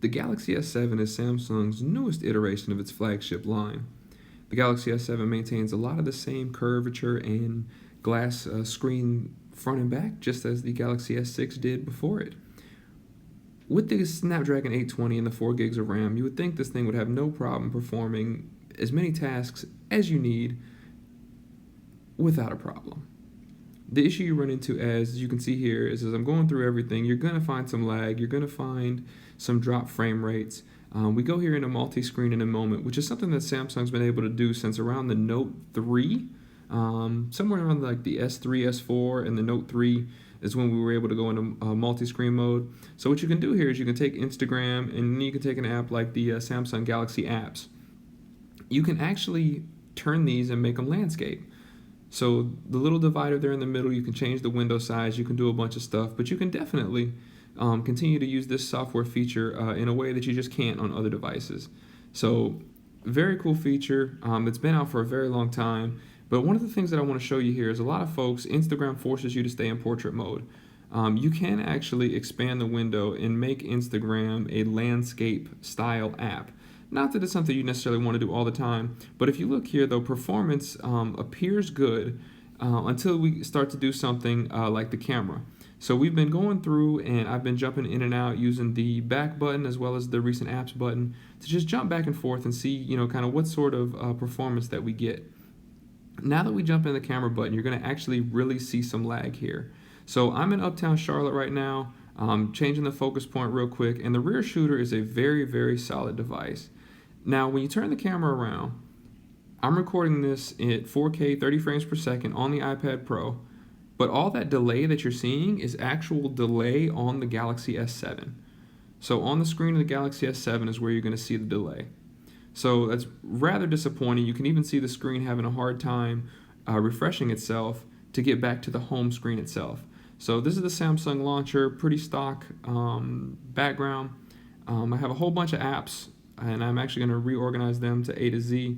The Galaxy S7 is Samsung's newest iteration of its flagship line. The Galaxy S7 maintains a lot of the same curvature and glass screen front and back, just as the Galaxy S6 did before it. With the Snapdragon 820 and the 4 gigs of RAM, you would think this thing would have no problem performing as many tasks as you need without a problem. The issue you run into, as you can see here, is as I'm going through everything, you're going to find some lag, you're going to find some drop frame rates. We go here into multi-screen in a moment, which is something that Samsung's been able to do since around the Note 3. Somewhere around like the S3, S4, and the Note 3 is when we were able to go into multi-screen mode. So what you can do here is you can take Instagram and you can take an app like the Samsung Galaxy apps. You can actually turn these and make them landscape. So the little divider there in the middle, you can change the window size, you can do a bunch of stuff, but you can definitely continue to use this software feature in a way that you just can't on other devices. So very cool feature. It's been out for a very long time, but one of the things that I want to show you here is a lot of folks, Instagram forces you to stay in portrait mode. You can actually expand the window and make Instagram a landscape style app. Not that it's something you necessarily want to do all the time, but if you look here though, performance appears good until we start to do something like the camera. So we've been going through and I've been jumping in and out using the back button as well as the recent apps button to just jump back and forth and see, kind of what sort of performance that we get. Now that we jump in the camera button, you're going to actually really see some lag here. So I'm in Uptown Charlotte right now, changing the focus point real quick, and the rear shooter is a very, very solid device. Now, when you turn the camera around, I'm recording this at 4K 30 frames per second on the iPad Pro, but all that delay that you're seeing is actual delay on the Galaxy S7. So on the screen of the Galaxy S7 is where you're going to see the delay. So that's rather disappointing. You can even see the screen having a hard time refreshing itself to get back to the home screen itself. So this is the Samsung launcher, pretty stock background. I have a whole bunch of apps, and I'm actually going to reorganize them to A to Z.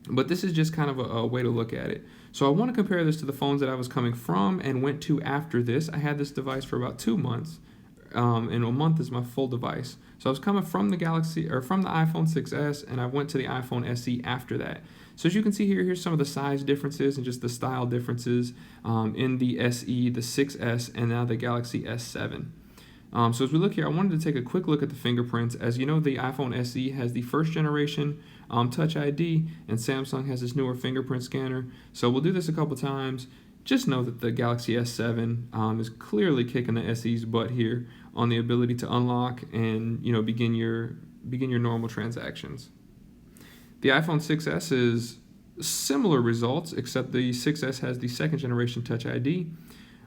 But this is just kind of a way to look at it. So I want to compare this to the phones that I was coming from and went to after this. I had this device for about 2 months, and a month is my full device. So I was coming from the from the iPhone 6s, and I went to the iPhone SE after that. So as you can see here, here's some of the size differences and just the style differences in the SE, the 6s, and now the Galaxy S7. So as we look here, I wanted to take a quick look at the fingerprints. As you know, the iPhone SE has the first generation Touch ID, and Samsung has this newer fingerprint scanner. So we'll do this a couple times. Just know that the Galaxy S7 is clearly kicking the SE's butt here on the ability to unlock and begin your normal transactions. The iPhone 6s is similar results, except the 6s has the second generation Touch ID.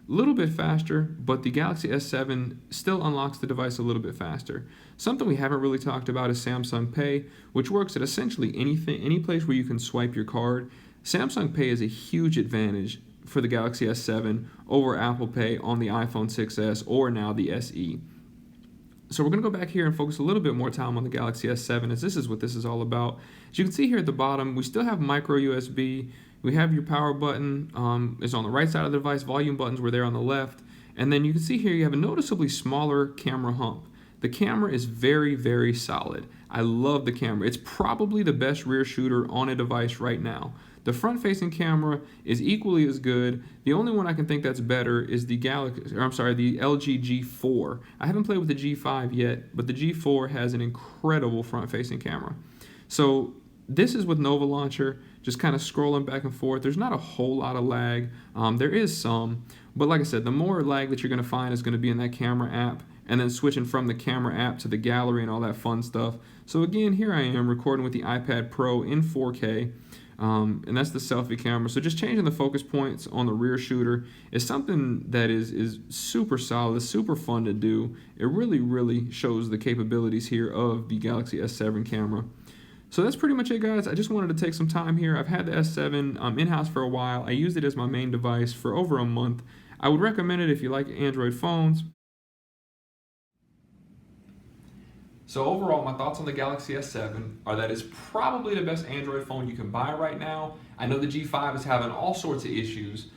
A little bit faster, but the Galaxy S7 still unlocks the device a little bit faster. Something we haven't really talked about is Samsung Pay, which works at essentially any place where you can swipe your card. Samsung Pay is a huge advantage for the Galaxy S7 over Apple Pay on the iPhone 6s or now the SE. So we're going to go back here and focus a little bit more time on the Galaxy S7, as this is what this is all about. As you can see here at the bottom, we still have micro USB. We have your power button is on the right side of the device. Volume buttons were there on the left. And then you can see here you have a noticeably smaller camera hump. The camera is very, very solid. I love the camera. It's probably the best rear shooter on a device right now. The front-facing camera is equally as good. The only one I can think that's better is the LG G4. I haven't played with the G5 yet, but the G4 has an incredible front-facing camera. So this is with Nova Launcher, just kind of scrolling back and forth. There's not a whole lot of lag. There is some, but like I said, the more lag that you're going to find is going to be in that camera app, and then switching from the camera app to the gallery and all that fun stuff. So again, here I am recording with the iPad Pro in 4K. And that's the selfie camera. So just changing the focus points on the rear shooter is something that is super solid, super fun to do. It really, really shows the capabilities here of the Galaxy S7 camera. So that's pretty much it, guys. I just wanted to take some time here. I've had the S7 in-house for a while. I used it as my main device for over a month. I would recommend it if you like Android phones. So overall, my thoughts on the Galaxy S7 are that it's probably the best Android phone you can buy right now. I know the G5 is having all sorts of issues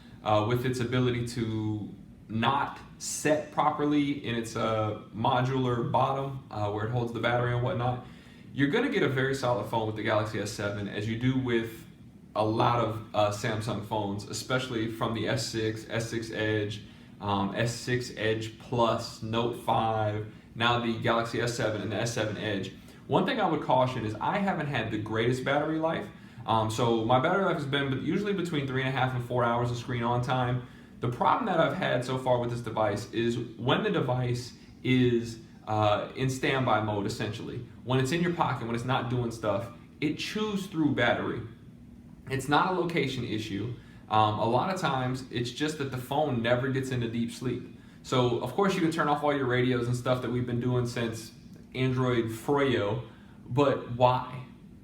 with its ability to not set properly in its modular bottom where it holds the battery and whatnot, you're going to get a very solid phone with the Galaxy S7, as you do with a lot of Samsung phones, especially from the S6, S6 Edge, S6 Edge Plus, Note 5, now the Galaxy S7 and the S7 Edge. One thing I would caution is I haven't had the greatest battery life. So my battery life has been usually between 3.5 and 4 hours of screen on time. The problem that I've had so far with this device is when the device is in standby mode, essentially. When it's in your pocket, when it's not doing stuff, it chews through battery. It's not a location issue. A lot of times, it's just that the phone never gets into deep sleep. So, of course, you can turn off all your radios and stuff that we've been doing since Android Freo, but why?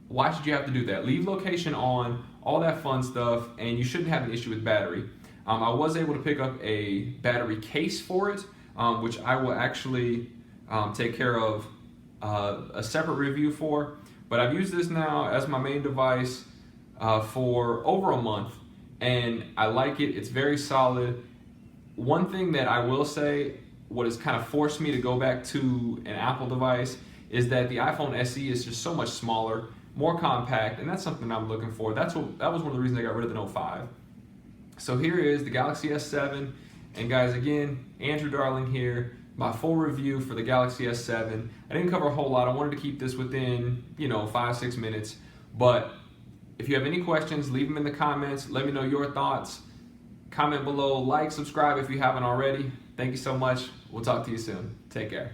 Why should you have to do that? Leave location on, all that fun stuff, and you shouldn't have an issue with battery. I was able to pick up a battery case for it, which I will actually take care of a separate review for. But I've used this now as my main device for over a month, and I like it. It's very solid. One thing that I will say, what has kind of forced me to go back to an Apple device, is that the iPhone SE is just so much smaller, more compact, and that's something I'm looking for. That was one of the reasons I got rid of the Note 5. So here is the Galaxy S7, and guys, again, Andrew Darling here, my full review for the Galaxy S7. I didn't cover a whole lot. I wanted to keep this within, 5-6 minutes, but if you have any questions, leave them in the comments. Let me know your thoughts. Comment below, like, subscribe if you haven't already. Thank you so much. We'll talk to you soon. Take care.